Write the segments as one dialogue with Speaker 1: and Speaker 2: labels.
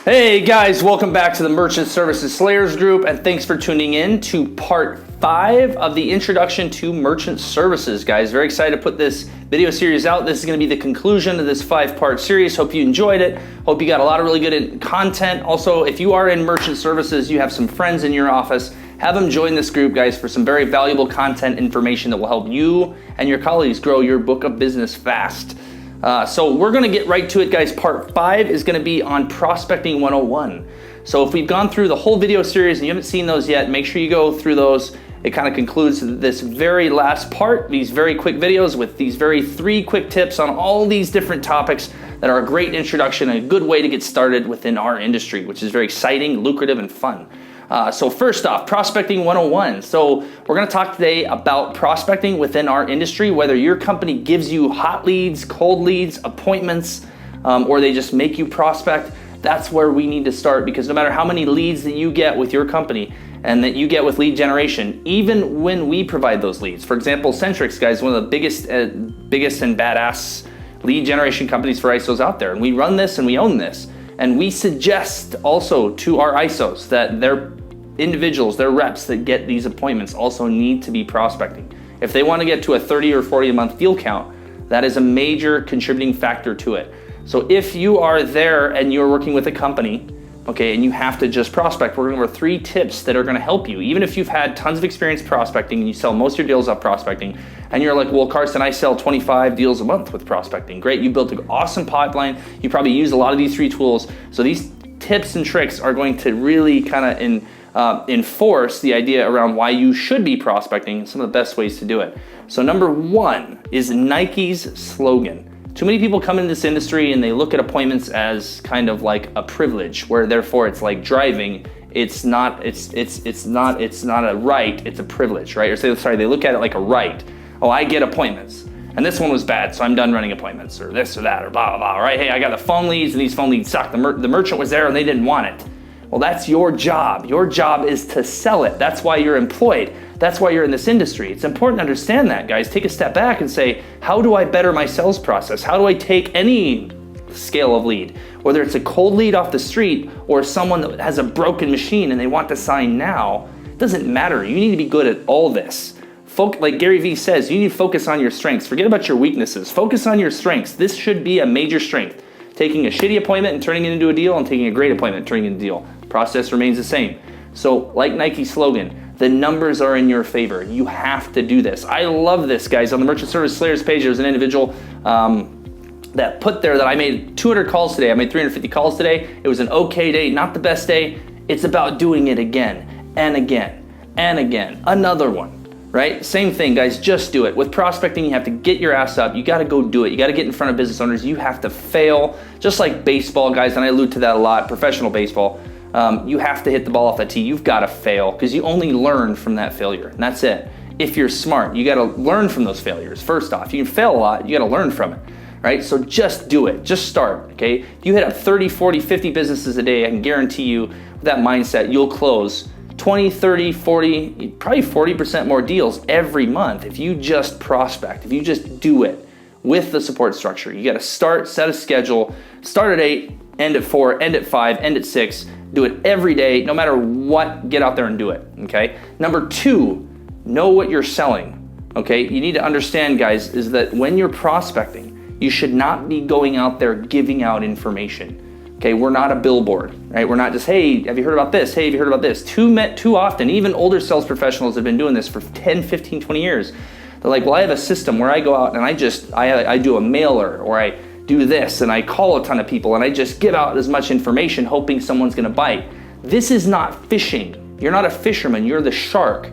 Speaker 1: Hey guys, welcome back to the Merchant Services Slayers group, and thanks for tuning in to part 5 of the introduction to merchant services, guys. Very excited to put this video series out. This is going to be the conclusion of this 5-part series. Hope you enjoyed it. Hope you got a lot of really good content. Also, if you are in merchant services, you have some friends in your office, have them join this group, guys, for some very valuable content information that will help you and your colleagues grow your book of business fast. So we're going to get right to it, guys. Part 5 is going to be on Prospecting 101. So if we've gone through the whole video series and you haven't seen those yet, make sure you go through those. It kind of concludes this very last part, these very quick videos with these very 3 quick tips on all these different topics that are a great introduction and a good way to get started within our industry, which is very exciting, lucrative, and fun. So first off, Prospecting 101. So we're going to talk today about prospecting within our industry, whether your company gives you hot leads, cold leads, appointments, or they just make you prospect. That's where we need to start, because no matter how many leads that you get with your company and that you get with lead generation, even when we provide those leads, for example, Centrix, guys, one of the biggest and badass lead generation companies for ISOs out there. And we run this and we own this. And we suggest also to our ISOs that their individuals, their reps that get these appointments also need to be prospecting. If they want to get to a 30 or 40 a month deal count, that is a major contributing factor to it. So if you are there and you're working with a company, okay, and you have to just prospect, we're going to go over 3 tips that are going to help you. Even if you've had tons of experience prospecting and you sell most of your deals off prospecting, and you're like, well, Carson, I sell 25 deals a month with prospecting. Great, you built an awesome pipeline. You probably use a lot of these 3 tools. So these tips and tricks are going to really kind of enforce the idea around why you should be prospecting and some of the best ways to do it. So number 1 is Nike's slogan. Too many people come into this industry and they look at appointments as kind of like a privilege, where therefore it's like driving. It's not a right, it's a privilege, right? Or they look at it like a right. Oh, I get appointments. And this one was bad, so I'm done running appointments, or this or that, or blah, blah, blah, right? Hey, I got the phone leads and these phone leads suck. The merchant was there and they didn't want it. Well, that's your job. Your job is to sell it. That's why you're employed. That's why you're in this industry. It's important to understand that, guys. Take a step back and say, how do I better my sales process? How do I take any scale of lead, whether it's a cold lead off the street or someone that has a broken machine and they want to sign now? It doesn't matter. You need to be good at all this. Like Gary Vee says, you need to focus on your strengths. Forget about your weaknesses. Focus on your strengths. This should be a major strength. Taking a shitty appointment and turning it into a deal, and taking a great appointment and turning it into a deal. Process remains the same. So like Nike's slogan, the numbers are in your favor. You have to do this. I love this, guys. On the Merchant Service Slayers page, there's an individual that put there that I made 200 calls today. I made 350 calls today. It was an okay day, not the best day. It's about doing it again and again and again. Another one. Right? Same thing, guys, just do it. With prospecting, you have to get your ass up. You got to go do it. You got to get in front of business owners. You have to fail, just like baseball, guys, and I allude to that a lot, professional baseball. You have to hit the ball off the tee. You've got to fail, because you only learn from that failure, and that's it. If you're smart, you got to learn from those failures. First off, you can fail a lot. You got to learn from it, right? So just do it. Just start, okay? If you hit up 30, 40, 50 businesses a day, I can guarantee you, with that mindset, you'll close 20, 30, 40, probably 40% more deals every month if you just prospect, if you just do it with the support structure. You got to start, set a schedule, start at 8, end at 4, end at 5, end at 6, do it every day, no matter what, get out there and do it, okay? Number 2, know what you're selling, okay? You need to understand, guys, is that when you're prospecting, you should not be going out there giving out information. Okay, we're not a billboard, right? We're not just, hey, have you heard about this? Hey, have you heard about this? Too often, even older sales professionals have been doing this for 10, 15, 20 years. They're like, well, I have a system where I go out and I do a mailer, or I do this and I call a ton of people and I just give out as much information hoping someone's gonna bite. This is not fishing. You're not a fisherman, you're the shark.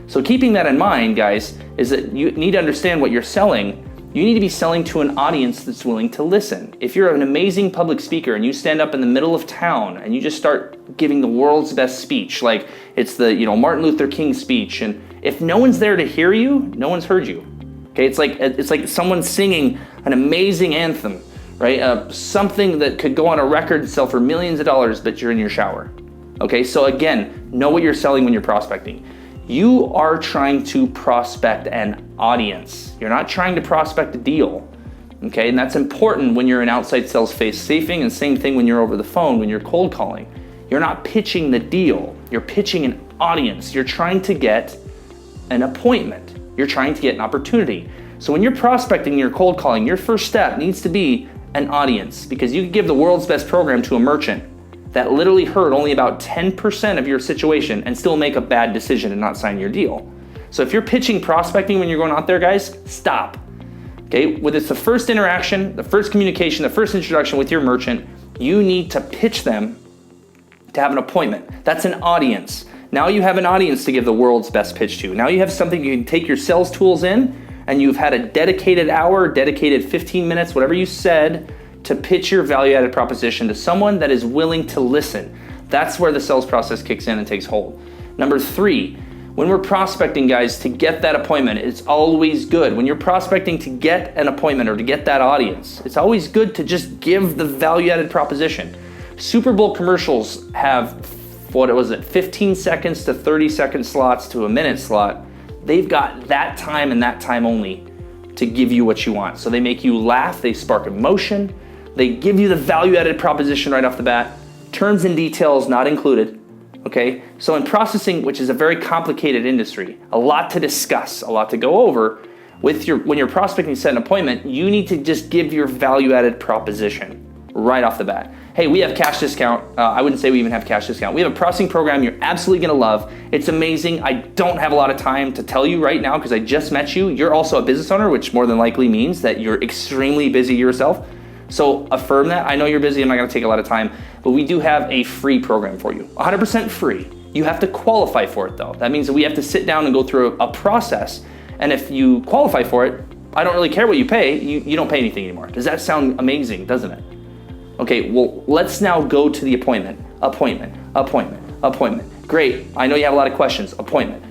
Speaker 1: So keeping that in mind, guys, is that you need to understand what you're selling. You need to be selling to an audience that's willing to listen. If you're an amazing public speaker and you stand up in the middle of town and you just start giving the world's best speech, like it's the Martin Luther King speech, and if no one's there to hear you, no one's heard you. Okay, it's like someone singing an amazing anthem, right? Something that could go on a record and sell for millions of dollars, but you're in your shower. Okay, so again, know what you're selling when you're prospecting. You are trying to prospect an audience. You're not trying to prospect a deal. Okay, and that's important when you're an outside sales facing, and same thing when you're over the phone, when you're cold calling. You're not pitching the deal, you're pitching an audience. You're trying to get an appointment. You're trying to get an opportunity. So when you're prospecting, you're cold calling, your first step needs to be an audience, because you can give the world's best program to a merchant that literally heard only about 10% of your situation and still make a bad decision and not sign your deal. So if you're pitching prospecting when you're going out there, guys, stop. Okay, whether it's the first interaction, the first communication, the first introduction with your merchant, you need to pitch them to have an appointment. That's an audience. Now you have an audience to give the world's best pitch to. Now you have something you can take your sales tools in, and you've had a dedicated hour, dedicated 15 minutes, whatever you said, to pitch your value-added proposition to someone that is willing to listen. That's where the sales process kicks in and takes hold. Number 3, when we're prospecting, guys, to get that appointment, it's always good. When you're prospecting to get an appointment or to get that audience, it's always good to just give the value-added proposition. Super Bowl commercials have, 15 seconds to 30 second slots to a minute slot. They've got that time and that time only to give you what you want. So they make you laugh, they spark emotion, they give you the value-added proposition right off the bat, terms and details not included, okay? So in processing, which is a very complicated industry, a lot to discuss, a lot to go over, when you're prospecting to set an appointment, you need to just give your value-added proposition right off the bat. Hey, we have cash discount. I wouldn't say we even have cash discount. We have a processing program you're absolutely gonna love. It's amazing. I don't have a lot of time to tell you right now because I just met you. You're also a business owner, which more than likely means that you're extremely busy yourself. So affirm that. I know you're busy. I'm not gonna take a lot of time, but we do have a free program for you, 100% free. You have to qualify for it though. That means that we have to sit down and go through a process. And if you qualify for it, I don't really care what you pay. You don't pay anything anymore. Does that sound amazing, doesn't it? Okay, well, let's now go to the appointment. Great, I know you have a lot of questions. Appointment,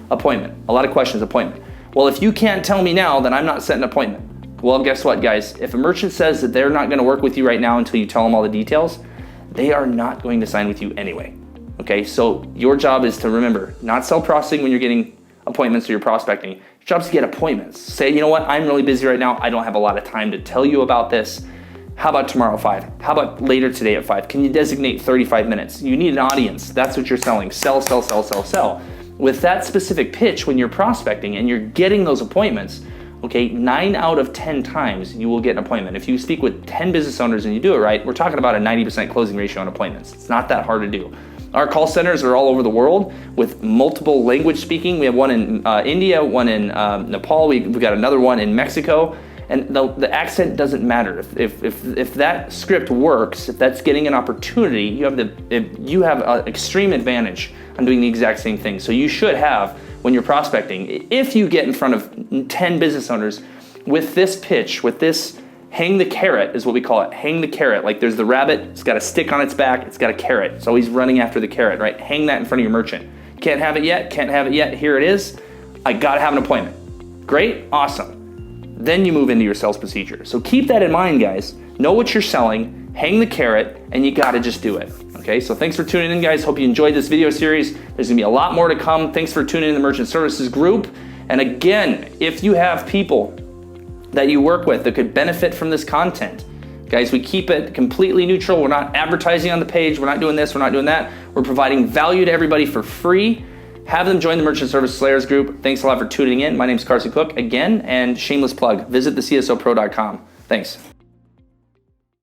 Speaker 1: a lot of questions, appointment. Well, if you can't tell me now, then I'm not setting an appointment. Well, guess what, guys? If a merchant says that they're not gonna work with you right now until you tell them all the details, they are not going to sign with you anyway. Okay, so your job is to remember, not sell processing when you're getting appointments or you're prospecting. Your job is to get appointments. Say, you know what, I'm really busy right now. I don't have a lot of time to tell you about this. How about tomorrow at 5? How about later today at 5? Can you designate 35 minutes? You need an audience. That's what you're selling. Sell, sell, sell, sell, sell. With that specific pitch, when you're prospecting and you're getting those appointments, okay, 9 out of 10 times you will get an appointment. If you speak with 10 business owners and you do it right, we're talking about a 90% closing ratio on appointments. It's not that hard to do. Our call centers are all over the world with multiple language speaking. We have one in India, one in Nepal. We've got another one in Mexico. And the accent doesn't matter. If that script works, if that's getting an opportunity, you have an extreme advantage on doing the exact same thing. So you should have, when you're prospecting, if you get in front of 10 business owners with this pitch, with this hang the carrot is what we call it, hang the carrot. Like there's the rabbit, it's got a stick on its back, it's got a carrot. It's always running after the carrot, right? Hang that in front of your merchant. Can't have it yet, here it is. I gotta have an appointment. Great, awesome. Then you move into your sales procedure. So keep that in mind, guys. Know what you're selling, hang the carrot, and you gotta just do it. Okay, so thanks for tuning in, guys. Hope you enjoyed this video series. There's gonna be a lot more to come. Thanks for tuning in the Merchant Services group. And again, if you have people that you work with that could benefit from this content, guys, we keep it completely neutral. We're not advertising on the page. We're not doing this, we're not doing that. We're providing value to everybody for free. Have them join the Merchant Service Slayers group. Thanks a lot for tuning in. My name is Carson Cook again, and shameless plug, visit thecsopro.com. Thanks.